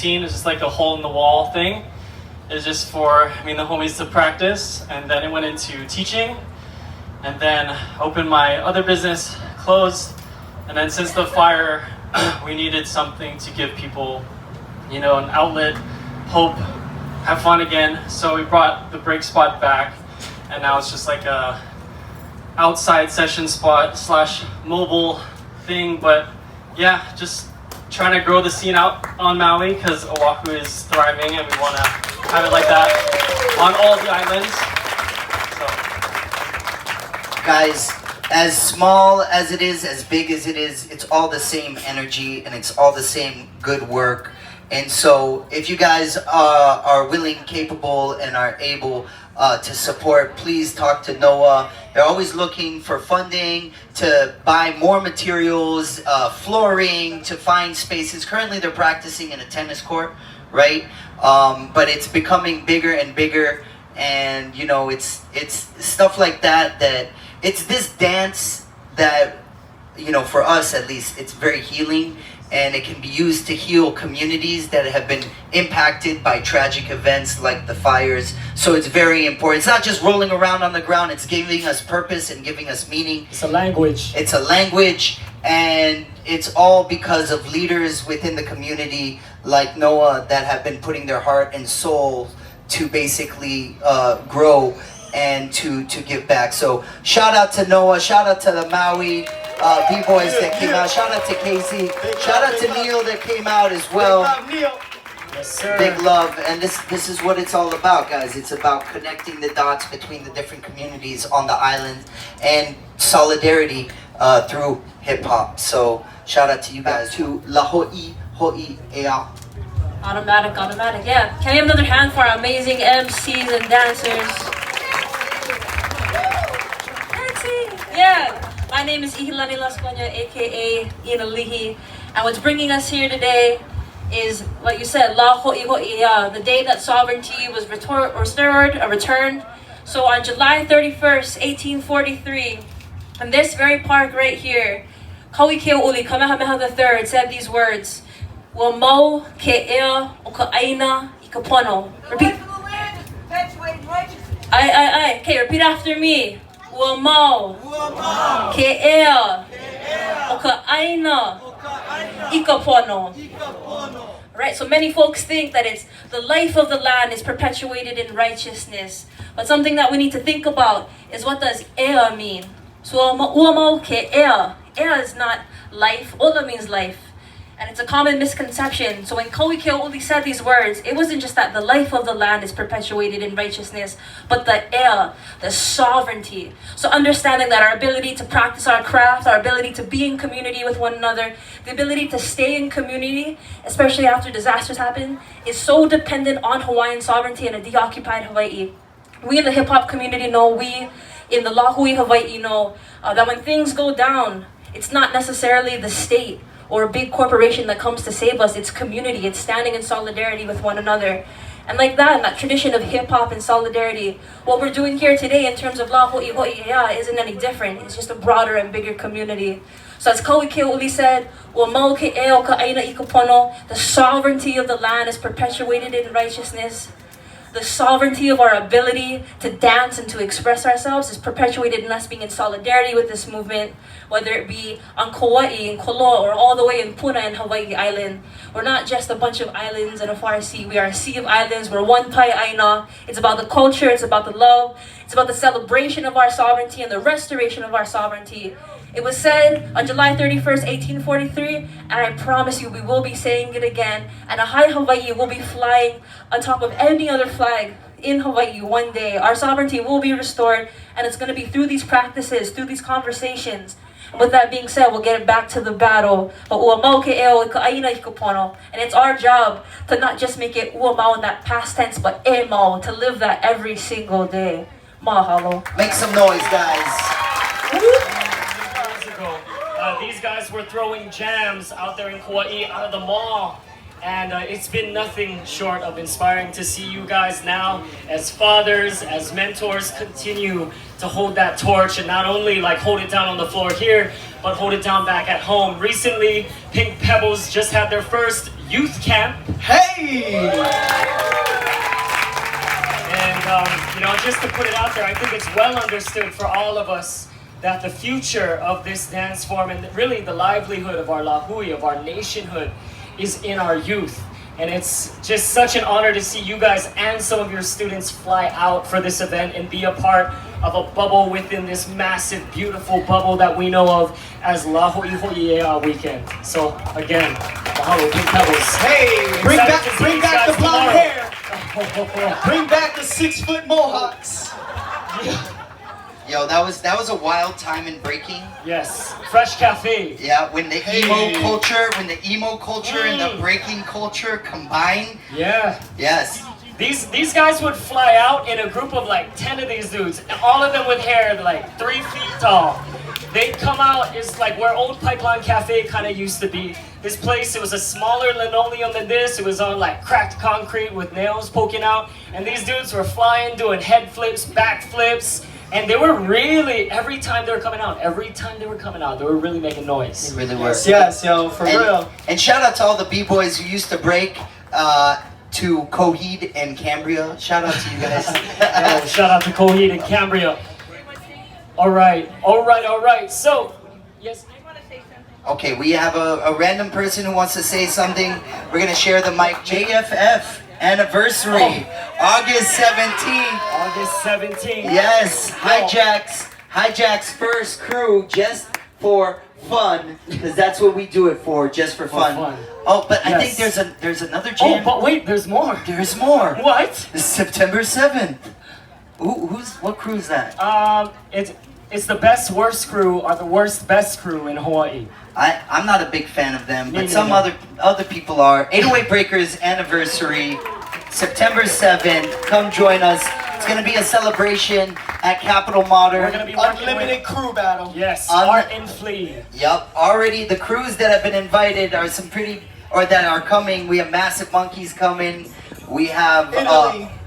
2015. It's just like a hole in the wall thing. It's just for me and the homies to practice, and then it went into teaching, and then opened my other business, closed, and then since the fire, we needed something to give people, you know, an outlet, hope, have fun again. So we brought the break spot back, and now it's just like a outside session spot / mobile thing. But yeah, just trying to grow the scene out on Maui because Oahu is thriving, and we want to have it like that on all the islands. So. Guys, as small as it is, as big as it is, it's all the same energy and it's all the same good work. And so if you guys are willing, capable, and are able to support, please talk to Noah. They're always looking for funding to buy more materials, flooring, to find spaces. Currently they're practicing in a tennis court, right? But it's becoming bigger and bigger, and you know, it's stuff like that, that it's this dance that, you know, for us at least, it's very healing, and it can be used to heal communities that have been impacted by tragic events like the fires. So it's very important. It's not just rolling around on the ground, it's giving us purpose and giving us meaning. It's a language. It's a language, and it's all because of leaders within the community like Noah that have been putting their heart and soul to basically grow and to give back. So shout out to Noah, shout out to the Maui B-Boys that came out, shout out to Casey, shout out to Neil that came out as well. Yes, sir. Big love, and this is what it's all about, guys. It's about connecting the dots between the different communities on the island and solidarity through hip-hop. So shout out to you guys. To La Hoʻi, Hoʻi Ea. Automatic, yeah. Can we have another hand for our amazing MCs and dancers? Yeah, my name is Ihilani, aka Ihilani, and what's bringing us here today is, like you said, La Hoʻi Hoʻi, the day that sovereignty was returned. So on July 31st, 1843, in this very park right here, Kauai Keo'uli Kamehameha III said these words: "Wa mau ke ea o ka aina I ka pono." Repeat. Aye. Okay, repeat after me. Wa mau ke ea o ka aina I ka pono. Right, so many folks think that it's the life of the land is perpetuated in righteousness. But something that we need to think about is, what does ea mean? So ua mau ke ea. Ea is not life. Ola means life. And it's a common misconception. So when Kauai Keo'uli said these words, it wasn't just that the life of the land is perpetuated in righteousness, but the ea, the sovereignty. So understanding that our ability to practice our craft, our ability to be in community with one another, the ability to stay in community, especially after disasters happen, is so dependent on Hawaiian sovereignty and a deoccupied Hawaii. We in the hip-hop community know, we in the Lahui Hawaii know, that when things go down, it's not necessarily the state or a big corporation that comes to save us. It's community. It's standing in solidarity with one another. And like that, in that tradition of hip-hop and solidarity, what we're doing here today in terms of La Hoʻi Hoʻi isn't any different. It's just a broader and bigger community. So as Kauai Keo'uli said, "Wa mau ke ea o ka aina I ka pono," the sovereignty of the land is perpetuated in righteousness. The sovereignty of our ability to dance and to express ourselves is perpetuated in us being in solidarity with this movement, whether it be on Kauai, in Koloa, or all the way in Puna and Hawaii Island. We're not just a bunch of islands and a far sea. We are a sea of islands. We're one pai aina. It's about the culture. It's about the love. It's about the celebration of our sovereignty and the restoration of our sovereignty. It was said on July 31st, 1843, and I promise you we will be saying it again, and a high Hawaii will be flying on top of any other flag in Hawaii one day. Our sovereignty will be restored, and it's going to be through these practices, through these conversations. And with that being said, we'll get back to the battle. But ua mau ke ea o ka aina I ka pono. And it's our job to not just make it ua mau in that past tense, but e mau, to live that every single day. Mahalo. Make some noise, guys. These guys were throwing jams out there in Kauai, out of the mall, and it's been nothing short of inspiring to see you guys now as fathers, as mentors, continue to hold that torch and not only like hold it down on the floor here, but hold it down back at home. Recently, Pink Pebbles just had their first youth camp. Hey! And, just to put it out there, I think it's well understood for all of us that the future of this dance form and really the livelihood of our lahui, of our nationhood, is in our youth. And it's just such an honor to see you guys and some of your students fly out for this event and be a part of a bubble within this massive, beautiful bubble that we know of as La Hoʻi weekend. So again, mahalo, Pink Pebbles. Hey! Bring back the blonde hair! Bring back the 6-foot mohawks! Yo, that was a wild time in breaking. Yes, fresh cafe. Yeah, when the emo culture and the breaking culture combine. Yeah. Yes. These guys would fly out in a group of like 10 of these dudes, and all of them with hair like 3 feet tall. They'd come out, it's like where Old Pipeline Cafe kind of used to be. This place, it was a smaller linoleum than this. It was on like cracked concrete with nails poking out. And these dudes were flying, doing head flips, back flips. And they were really, every time they were coming out, they were really making noise. They really were. Yes, yo, for real. And shout out to all the B-boys who used to break to Coheed and Cambria. Shout out to you guys. Yo, shout out to Coheed and Cambria. All right. So, yes. Okay, we have a random person who wants to say something. We're gonna share the mic. JFF anniversary, August 17th. August 17th. Yes, Hijack's first crew just for fun, because that's what we do it for, just for fun. Oh, but I think there's another jam. Oh, but wait, there's more. There's more. What? It's September 7th. What crew is that? It's the best worst crew or the worst best crew in Hawaii. I'm not a big fan of them, but some other people are. 808 Breakers anniversary, September 7th. Come join us. It's gonna be a celebration at Capitol Modern. We're gonna be Unlimited crew battle. Yes, Art and Flea. Yep, already the crews that have been invited are that are coming. We have Massive Monkeys coming. We have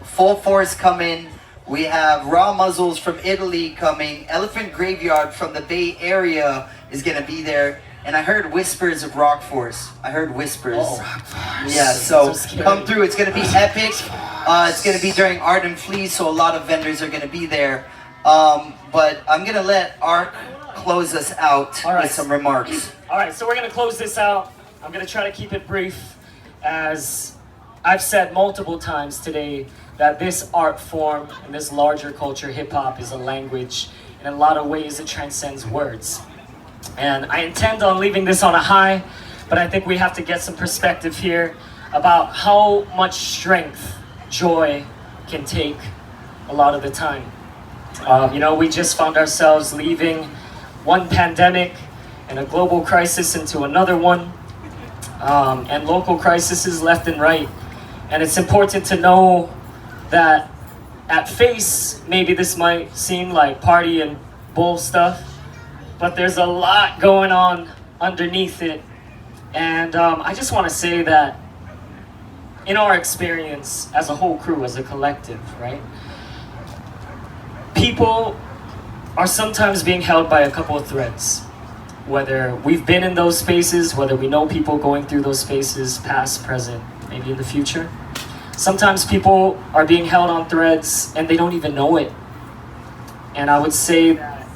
Full Force coming. We have Raw Muzzles from Italy coming. Elephant Graveyard from the Bay Area is gonna be there. And I heard whispers of Rock Force. I heard whispers. Oh, Rock Force. Yeah, so come through. It's gonna be epic. It's gonna be during Art and Flea, so a lot of vendors are gonna be there. But I'm gonna let Ark close us out with some remarks. All right, so we're gonna close this out. I'm gonna try to keep it brief. As I've said multiple times today, that this art form and this larger culture, hip-hop, is a language. In a lot of ways, it transcends words. And I intend on leaving this on a high, but I think we have to get some perspective here about how much strength joy can take a lot of the time. We just found ourselves leaving one pandemic and a global crisis into another one, and local crises left and right. And it's important to know that at face, maybe this might seem like party and bull stuff, but there's a lot going on underneath it. And I just want to say that in our experience as a whole crew, as a collective, right? People are sometimes being held by a couple of threads. Whether we've been in those spaces, whether we know people going through those spaces, past, present, maybe in the future. Sometimes people are being held on threads and they don't even know it. And I would say that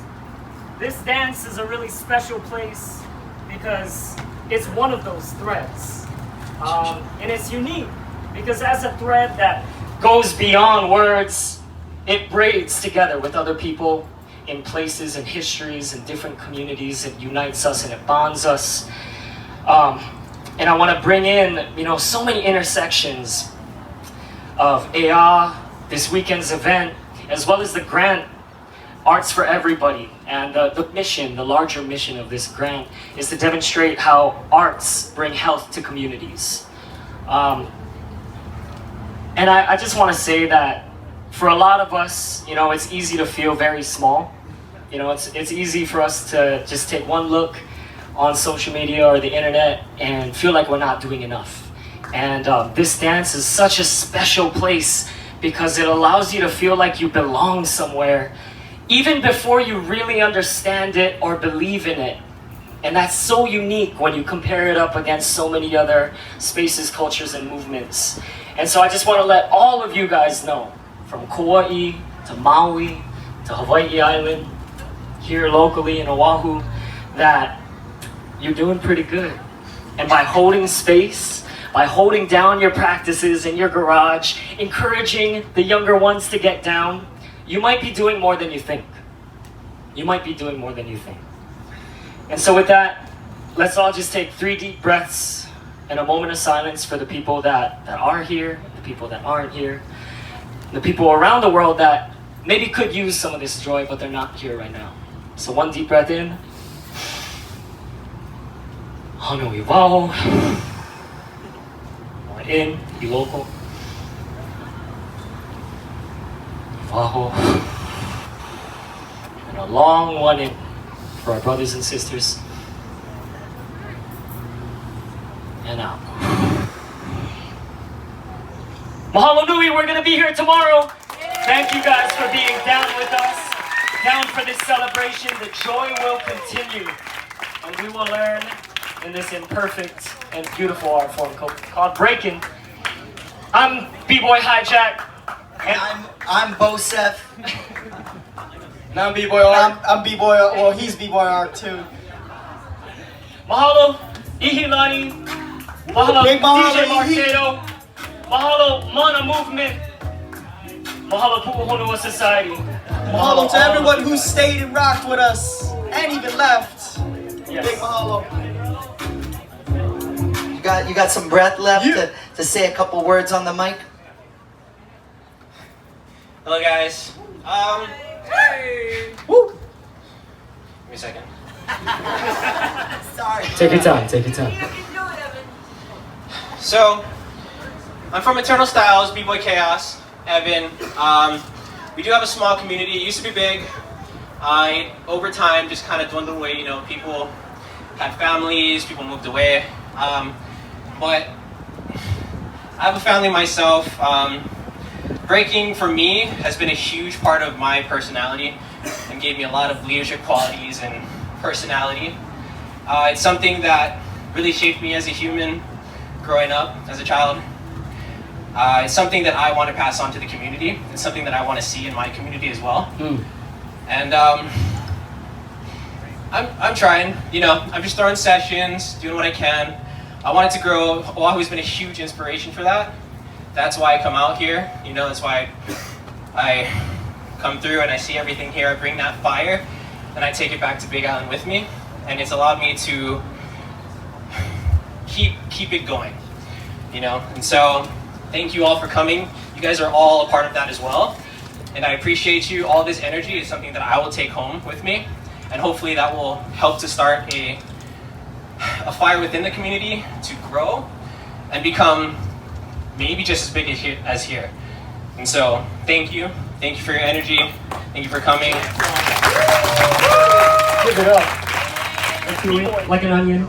this dance is a really special place because it's one of those threads. And it's unique because as a thread that goes beyond words, it braids together with other people in places and histories and different communities. It unites us and it bonds us. And I want to bring in, so many intersections of AR, this weekend's event, as well as the grant, Arts for Everybody. And the larger mission of this grant is to demonstrate how arts bring health to communities. And I just want to say that for a lot of us, it's easy to feel very small. It's easy for us to just take one look on social media or the internet and feel like we're not doing enough. And this dance is such a special place because it allows you to feel like you belong somewhere, even before you really understand it or believe in it. And that's so unique when you compare it up against so many other spaces, cultures, and movements. And so I just want to let all of you guys know, from Kauai to Maui to Hawaii Island, here locally in Oahu, that you're doing pretty good. And by holding space, by holding down your practices in your garage, encouraging the younger ones to get down, you might be doing more than you think. You might be doing more than you think. And so with that, let's all just take 3 deep breaths and a moment of silence for the people that are here, the people that aren't here, the people around the world that maybe could use some of this joy, but they're not here right now. So 1 deep breath in. Hano i waho. One in, be local. Waho. And a long one in for our brothers and sisters. And out. Mahalo nui, we're gonna be here tomorrow. Thank you guys for being down with us, down for this celebration. The joy will continue, and we will learn in this imperfect and beautiful art form called breaking. I'm B-Boy Hijack. And I'm Bo Seph. And I'm B-Boy Art. I'm B-Boy, well, he's B-Boy Art too. Mahalo, Ihilani. Mahalo, Big mahalo, DJ Ihi. Markedo. Mahalo, Mana Movement. Mahalo, Pu'uhonua Society. Mahalo to everyone who stayed and rocked with us and even left. Yes. Big mahalo. You got some breath left Yeah. to say a couple words on the mic? Hello guys. Hey. Woo. Give me a second. Sorry. Take your time, take your time. So, I'm from Eternal Styles, B-Boy Kaos, Evan. We do have a small community. It used to be big. Over time, just kind of dwindled away. You know, people had families, people moved away. But I have a family myself. Breaking for me has been a huge part of my personality and gave me a lot of leadership qualities and personality. It's something that really shaped me as a human growing up as a child. It's something that I want to pass on to the community. It's something that I want to see in my community as well. And I'm trying, you know, I'm just throwing sessions, doing what I can. I want it to grow. Oahu's been a huge inspiration for that. That's why I come out here, you know, that's why I come through and I see everything here. I bring that fire and I take it back to Big Island with me. And it's allowed me to keep it going, you know. And so thank you all for coming. You guys are all a part of that as well. And I appreciate you. All this energy is something that I will take home with me. And hopefully that will help to start a fire within the community to grow and become maybe just as big as here. And so thank you. Thank you for your energy. Thank you for coming. Give it up. Let's do it like an onion.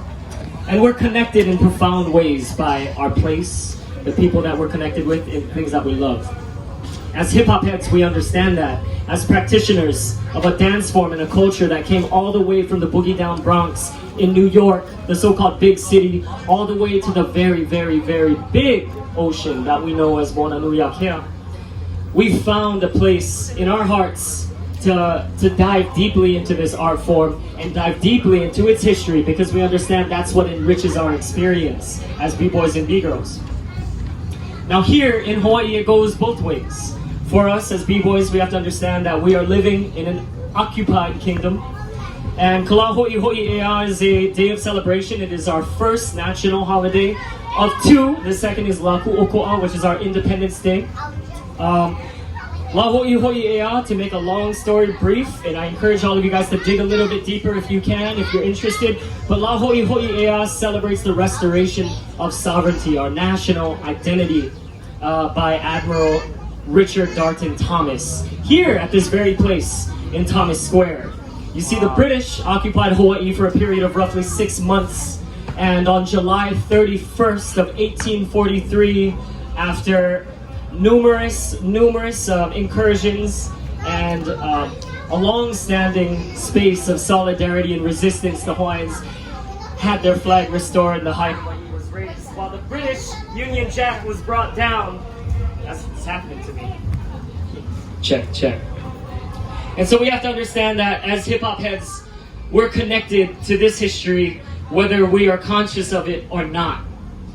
And we're connected in profound ways by our place, the people that we're connected with, and things that we love. As hip-hop heads, we understand that. As practitioners of a dance form and a culture that came all the way from the boogie down Bronx in New York, the so-called big city, all the way to the very, very, very big ocean that we know as Bona Nui Akea, we found a place in our hearts to dive deeply into this art form and dive deeply into its history, because we understand that's what enriches our experience as B-boys and B-girls. Now here in Hawaii, it goes both ways. For us as B-boys, we have to understand that we are living in an occupied kingdom. And Kala Hoʻi Hoʻi Ea is a day of celebration. It is our first national holiday of 2. The second is Laku Oko'a, which is our Independence Day. La Hoʻi Hoʻi Ea, to make a long story brief, and I encourage all of you guys to dig a little bit deeper if you can, if you're interested. But La Hoʻi Hoʻi Ea celebrates the restoration of sovereignty, our national identity, by Admiral Richard Darton Thomas, here at this very place in Thomas Square. You see, the British occupied Hawaii for a period of roughly 6 months, and on July 31st of 1843, after numerous incursions and a long-standing space of solidarity and resistance. The Hawaiians had their flag restored and the high Hawaii was raised. While the British Union Jack was brought down, that's what's happening to me. Check, check. And so we have to understand that as hip-hop heads, we're connected to this history whether we are conscious of it or not.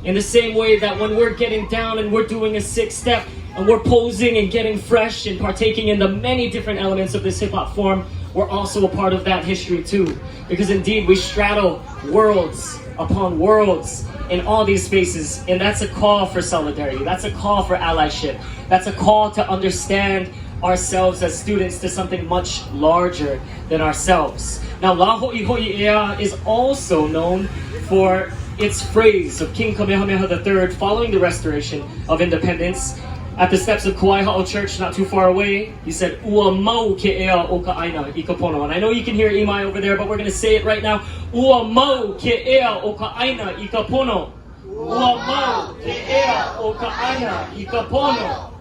In the same way that when we're getting down and we're doing a 6-step and we're posing and getting fresh and partaking in the many different elements of this hip-hop form, we're also a part of that history too. Because indeed we straddle worlds upon worlds in all these spaces, and that's a call for solidarity, that's a call for allyship, that's a call to understand ourselves as students to something much larger than ourselves. Now, La Hoʻi Hoʻi Ea is also known for its phrase of King Kamehameha III following the restoration of independence. At the steps of Kauai Church, not too far away, he said, "Ua mau ke ea o ka aina I ka pono." And I know you can hear Imai over there, but we're going to say it right now. "Ua mau ke ea o ka aina I ka pono." "Ua mau ke ea o ka aina I ka pono."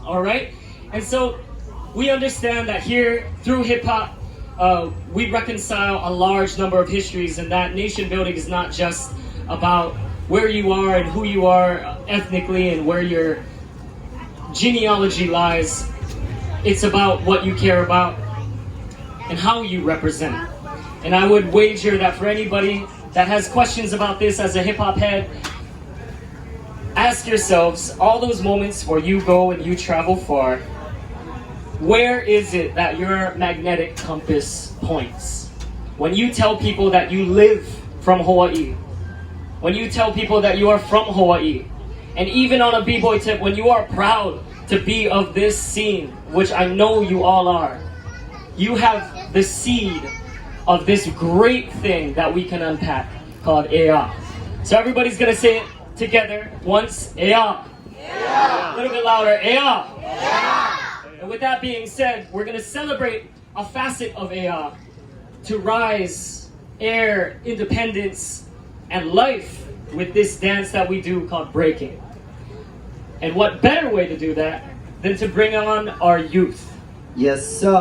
All right? And so we understand that here, through hip-hop, we reconcile a large number of histories, and that nation building is not just about where you are and who you are ethnically and where your genealogy lies. It's about what you care about and how you represent. And I would wager that for anybody that has questions about this as a hip-hop head, ask yourselves, all those moments where you go and you travel far, where is it that your magnetic compass points? When you tell people that you live from Hawaii, when you tell people that you are from Hawaii, and even on a b-boy tip, when you are proud to be of this scene, which I know you all are, you have the seed of this great thing that we can unpack called Ea. So everybody's gonna say it together once. Ea. A little bit louder. Ea. And with that being said, we're gonna celebrate a facet of Ea to rise, air, independence, and life with this dance that we do called breaking. And what better way to do that than to bring on our youth? Yes, sir.